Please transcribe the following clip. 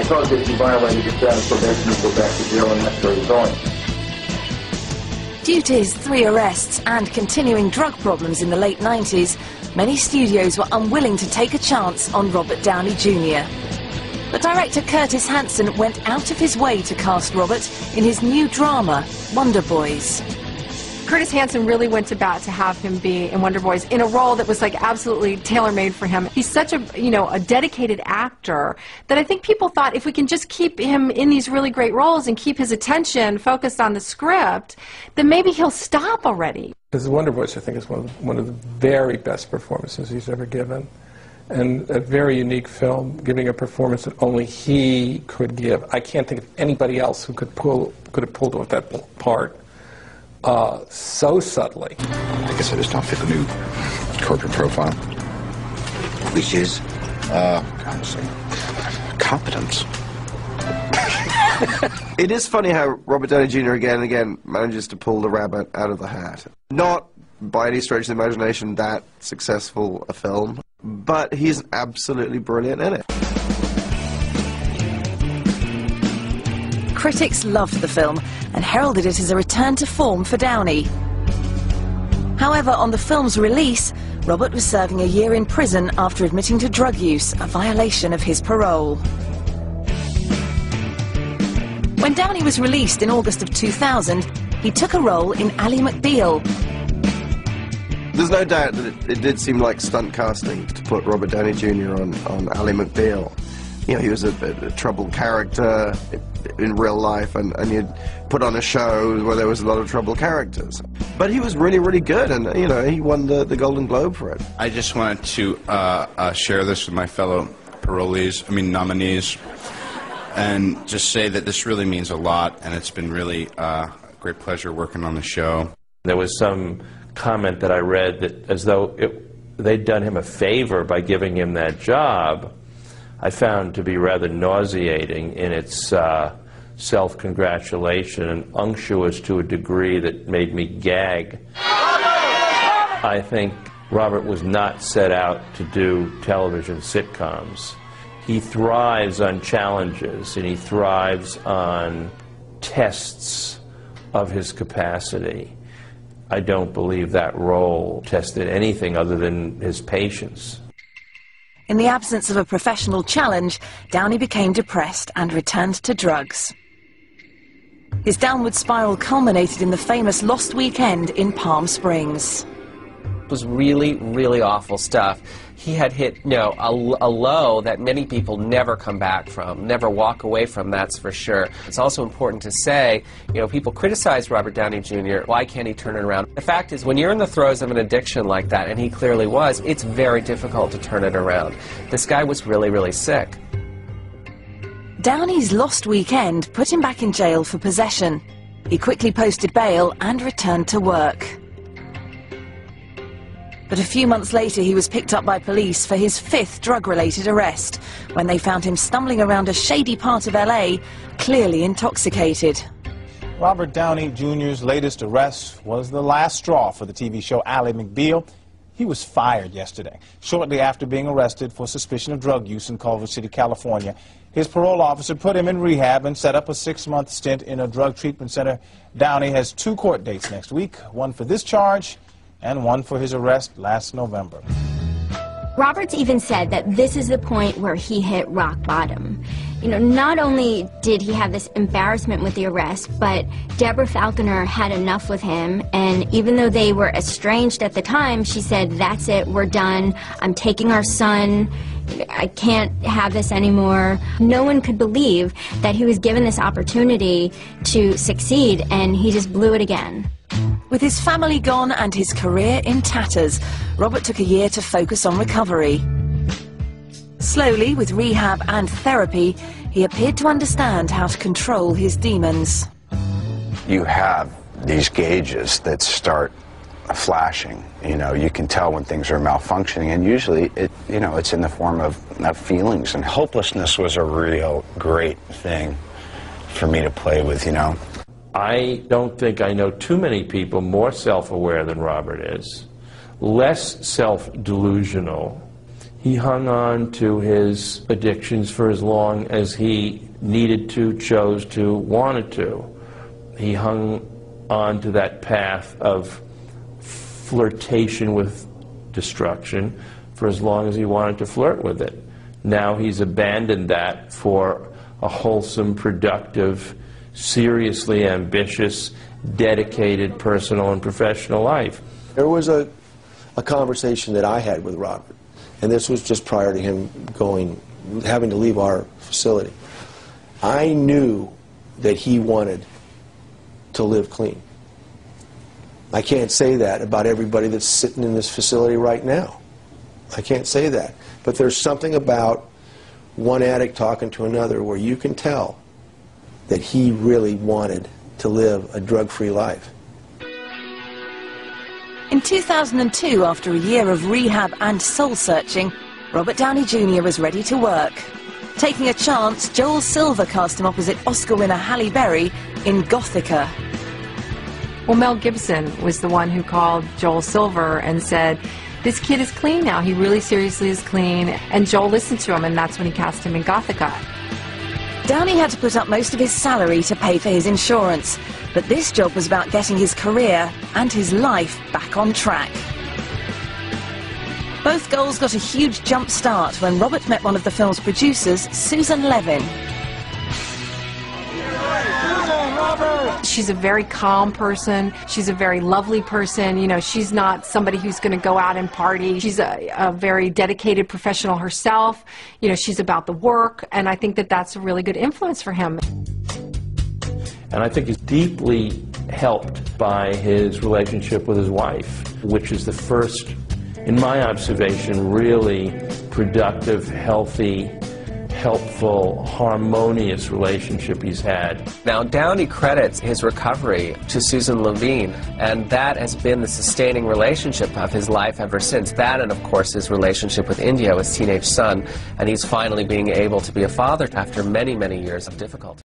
suppose if you violated your term of probation, you go back to jail, and that's where you're going. Due to his 3 arrests and continuing drug problems in the late 90s, many studios were unwilling to take a chance on Robert Downey Jr. But director Curtis Hanson went out of his way to cast Robert in his new drama, Wonder Boys. Curtis Hanson really went to bat to have him be in Wonder Boys in a role that was like absolutely tailor-made for him. He's such a, a dedicated actor that I think people thought if we can just keep him in these really great roles and keep his attention focused on the script, then maybe he'll stop already. Because Wonder Boys, I think, is one of the very best performances he's ever given. And a very unique film, giving a performance that only he could give. I can't think of anybody else who could have pulled off that part so subtly. I guess I just don't fit the new corporate profile. Which is? Competence. It is funny how Robert Downey Jr. again and again manages to pull the rabbit out of the hat. Not by any stretch of the imagination that successful a film, but he's absolutely brilliant in it. Critics loved the film and heralded it as a return to form for Downey. However, on the film's release, Robert was serving a year in prison after admitting to drug use, a violation of his parole. When Downey was released in August of 2000, he took a role in Ally McBeal. There's no doubt that it did seem like stunt casting to put Robert Downey Jr. on Ally McBeal. You know, he was a troubled character in real life, and you'd put on a show where there was a lot of troubled characters. But he was really, really good, and, he won the Golden Globe for it. I just wanted to share this with my fellow nominees, and just say that this really means a lot, and it's been really a great pleasure working on the show. There was some comment that I read that as though they'd done him a favor by giving him that job. I found to be rather nauseating in its self-congratulation and unctuous to a degree that made me gag. I think Robert was not set out to do television sitcoms. He thrives on challenges, and he thrives on tests of his capacity. I don't believe that role tested anything other than his patience. In the absence of a professional challenge, Downey became depressed and returned to drugs. His downward spiral culminated in the famous Lost Weekend in Palm Springs. It was really, really awful stuff. He had hit, a low that many people never come back from, never walk away from, that's for sure. It's also important to say, people criticize Robert Downey Jr. Why can't he turn it around? The fact is, when you're in the throes of an addiction like that, and he clearly was, it's very difficult to turn it around. This guy was really, really sick. Downey's Lost Weekend put him back in jail for possession. He quickly posted bail and returned to work. But a few months later, he was picked up by police for his 5th drug-related arrest, when they found him stumbling around a shady part of LA, clearly intoxicated. Robert Downey Jr.'s latest arrest was the last straw for the TV show Ally McBeal. He was fired yesterday, shortly after being arrested for suspicion of drug use in Culver City, California. His parole officer put him in rehab and set up a 6-month stint in a drug treatment center. Downey has 2 court dates next week, one for this charge and one for his arrest last November. Roberts even said that this is the point where he hit rock bottom. Not only did he have this embarrassment with the arrest, but Deborah Falconer had enough with him, and even though they were estranged at the time, she said, "That's it, we're done, I'm taking our son, I can't have this anymore." No one could believe that he was given this opportunity to succeed, and he just blew it again. With his family gone and his career in tatters, Robert took a year to focus on recovery. Slowly, with rehab and therapy, he appeared to understand how to control his demons. You have these gauges that start flashing. You can tell when things are malfunctioning, and usually it's in the form of feelings. And hopelessness was a real great thing for me to play with, I don't think I know too many people more self-aware than Robert is, less self-delusional, He hung on to his addictions for as long as he needed to, chose to, wanted to. He hung on to that path of flirtation with destruction for as long as he wanted to flirt with it. Now he's abandoned that for a wholesome, productive, seriously ambitious, dedicated personal and professional life. There was a conversation that I had with Robert, and this was just prior to him having to leave our facility. I knew that he wanted to live clean. I can't say that about everybody that's sitting in this facility right now. I can't say that. But there's something about one addict talking to another where you can tell that he really wanted to live a drug-free life. In 2002, after a year of rehab and soul-searching, Robert Downey Jr. was ready to work. Taking a chance, Joel Silver cast him opposite Oscar winner Halle Berry in Gothika. Well, Mel Gibson was the one who called Joel Silver and said, "This kid is clean now. He really seriously is clean." And Joel listened to him, and that's when he cast him in Gothika. Downey had to put up most of his salary to pay for his insurance, but this job was about getting his career and his life back on track. Both goals got a huge jump start when Robert met one of the film's producers, Susan Levin. She's a very calm person. She's a very lovely person. You know, she's not somebody who's going to go out and party. She's a very dedicated professional herself. You know, she's about the work, and I think that that's a really good influence for him. And I think he's deeply helped by his relationship with his wife, which is the first, in my observation, really productive, healthy, helpful, harmonious relationship he's had. Now, Downey credits his recovery to Susan Levine, and that has been the sustaining relationship of his life ever since. That, and of course, his relationship with India, his teenage son, and he's finally being able to be a father after many, many years of difficulty.